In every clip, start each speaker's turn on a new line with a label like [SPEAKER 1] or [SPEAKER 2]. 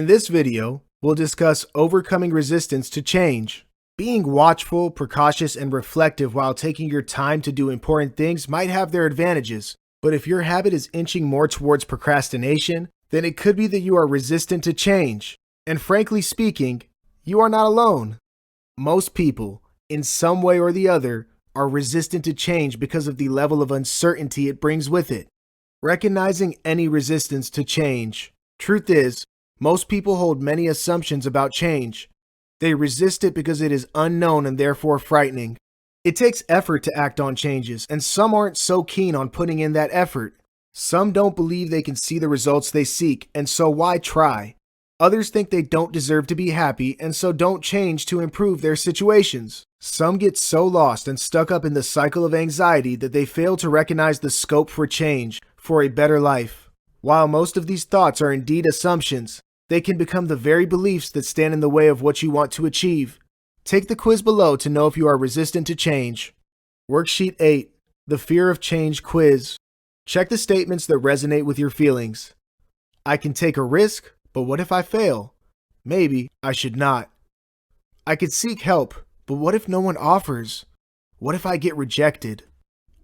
[SPEAKER 1] In this video, we'll discuss overcoming resistance to change. Being watchful, precautious, and reflective while taking your time to do important things might have their advantages, but if your habit is inching more towards procrastination, then it could be that you are resistant to change. And frankly speaking, you are not alone. Most people, in some way or the other, are resistant to change because of the level of uncertainty it brings with it. Recognizing any resistance to change. Truth is, most people hold many assumptions about change. They resist it because it is unknown and therefore frightening. It takes effort to act on changes, and some aren't so keen on putting in that effort. Some don't believe they can see the results they seek, and so why try? Others think they don't deserve to be happy, and so don't change to improve their situations. Some get so lost and stuck up in the cycle of anxiety that they fail to recognize the scope for change, for a better life. While most of these thoughts are indeed assumptions, they can become the very beliefs that stand in the way of what you want to achieve. Take the quiz below to know if you are resistant to change. Worksheet 8, the Fear of Change Quiz. Check the statements that resonate with your feelings. I can take a risk, but what if I fail? Maybe I should not. I could seek help, but what if no one offers? What if I get rejected?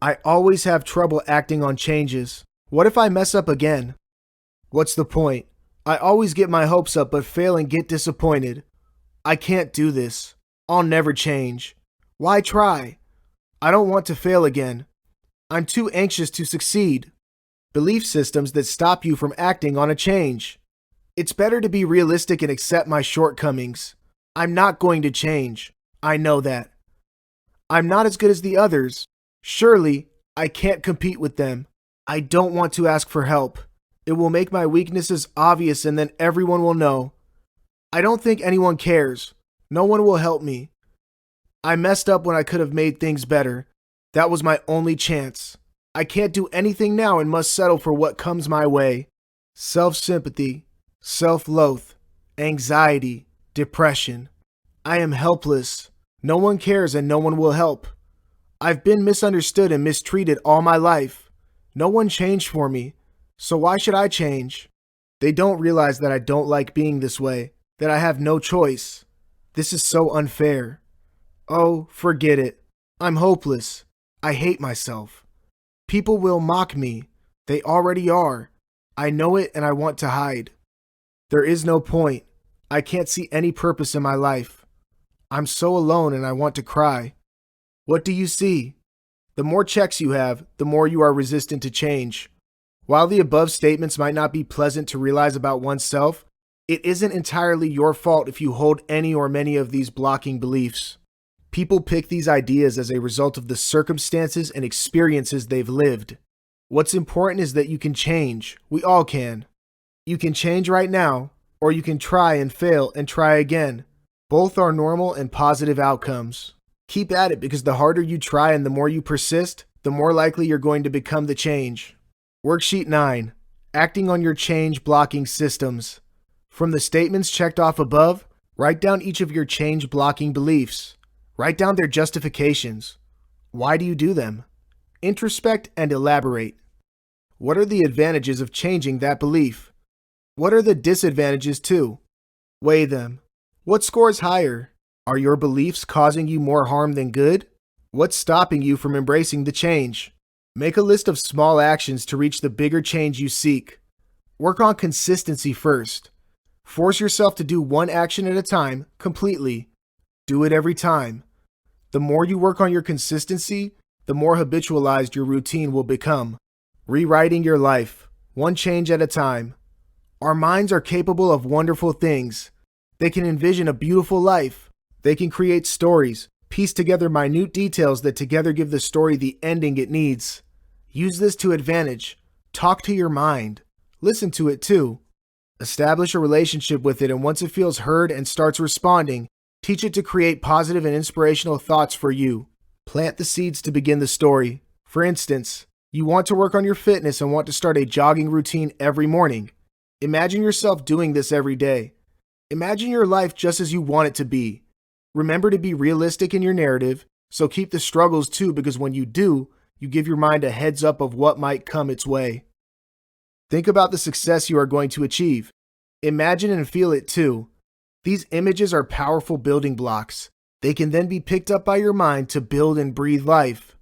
[SPEAKER 1] I always have trouble acting on changes. What if I mess up again? What's the point? I always get my hopes up but fail and get disappointed. I can't do this. I'll never change. Why try? I don't want to fail again. I'm too anxious to succeed. Belief systems that stop you from acting on a change. It's better to be realistic and accept my shortcomings. I'm not going to change. I know that. I'm not as good as the others. Surely, I can't compete with them. I don't want to ask for help. It will make my weaknesses obvious and then everyone will know. I don't think anyone cares. No one will help me. I messed up when I could have made things better. That was my only chance. I can't do anything now and must settle for what comes my way. Self-sympathy, self-loathe, anxiety, depression. I am helpless. No one cares and no one will help. I've been misunderstood and mistreated all my life. No one changed for me. So why should I change? They don't realize that I don't like being this way, that I have no choice. This is so unfair. Oh, forget it. I'm hopeless. I hate myself. People will mock me. They already are. I know it and I want to hide. There is no point. I can't see any purpose in my life. I'm so alone and I want to cry. What do you see? The more checks you have, the more you are resistant to change. While the above statements might not be pleasant to realize about oneself, it isn't entirely your fault if you hold any or many of these blocking beliefs. People pick these ideas as a result of the circumstances and experiences they've lived. What's important is that you can change. We all can. You can change right now, or you can try and fail and try again. Both are normal and positive outcomes. Keep at it because the harder you try and the more you persist, the more likely you're going to become the change. Worksheet 9. Acting on your change blocking systems. From the statements checked off above, write down each of your change blocking beliefs. Write down their justifications. Why do you do them? Introspect and elaborate. What are the advantages of changing that belief? What are the disadvantages too? Weigh them. What scores higher? Are your beliefs causing you more harm than good? What's stopping you from embracing the change? Make a list of small actions to reach the bigger change you seek. Work on consistency first. Force yourself to do one action at a time, completely. Do it every time. The more you work on your consistency, the more habitualized your routine will become. Rewriting your life, one change at a time. Our minds are capable of wonderful things. They can envision a beautiful life. They can create stories, piece together minute details that together give the story the ending it needs. Use this to advantage. Talk to your mind. Listen to it too. Establish a relationship with it, and once it feels heard and starts responding, teach it to create positive and inspirational thoughts for you. Plant the seeds to begin the story. For instance, you want to work on your fitness and want to start a jogging routine every morning. Imagine yourself doing this every day. Imagine your life just as you want it to be. Remember to be realistic in your narrative, so keep the struggles too, because when you do, you give your mind a heads up of what might come its way. Think about the success you are going to achieve. Imagine and feel it too. These images are powerful building blocks. They can then be picked up by your mind to build and breathe life.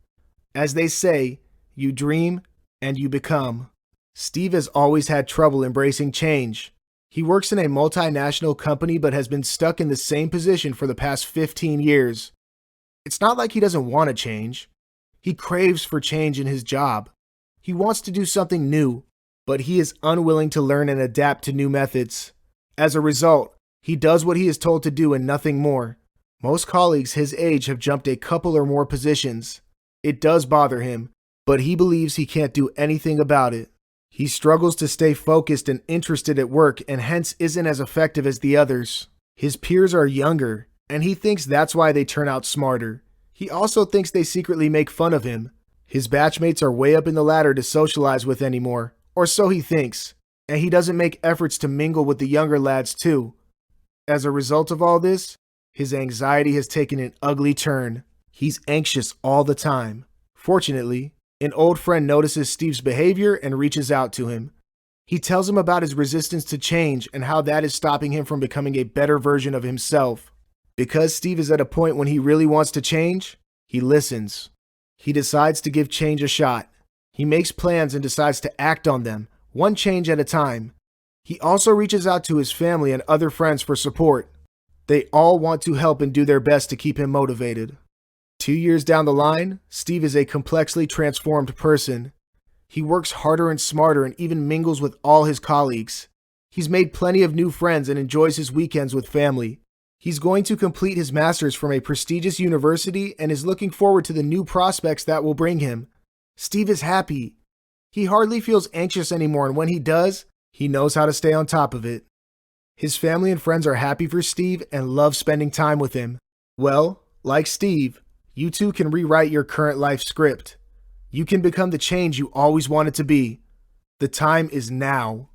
[SPEAKER 1] As they say, you dream and you become. Steve has always had trouble embracing change. He works in a multinational company but has been stuck in the same position for the past 15 years. It's not like he doesn't want to change. He craves for change in his job. He wants to do something new, but he is unwilling to learn and adapt to new methods. As a result, he does what he is told to do and nothing more. Most colleagues his age have jumped a couple or more positions. It does bother him, but he believes he can't do anything about it. He struggles to stay focused and interested at work and hence isn't as effective as the others. His peers are younger, and he thinks that's why they turn out smarter. He also thinks they secretly make fun of him. His batchmates are way up in the ladder to socialize with anymore, or so he thinks, and he doesn't make efforts to mingle with the younger lads too. As a result of all this, his anxiety has taken an ugly turn. He's anxious all the time. Fortunately, an old friend notices Steve's behavior and reaches out to him. He tells him about his resistance to change and how that is stopping him from becoming a better version of himself. Because Steve is at a point when he really wants to change, he listens. He decides to give change a shot. He makes plans and decides to act on them, one change at a time. He also reaches out to his family and other friends for support. They all want to help and do their best to keep him motivated. 2 years down the line, Steve is a complexly transformed person. He works harder and smarter and even mingles with all his colleagues. He's made plenty of new friends and enjoys his weekends with family. He's going to complete his master's from a prestigious university and is looking forward to the new prospects that will bring him. Steve is happy. He hardly feels anxious anymore, and when he does, he knows how to stay on top of it. His family and friends are happy for Steve and love spending time with him. Well, like Steve, you too can rewrite your current life script. You can become the change you always wanted to be. The time is now.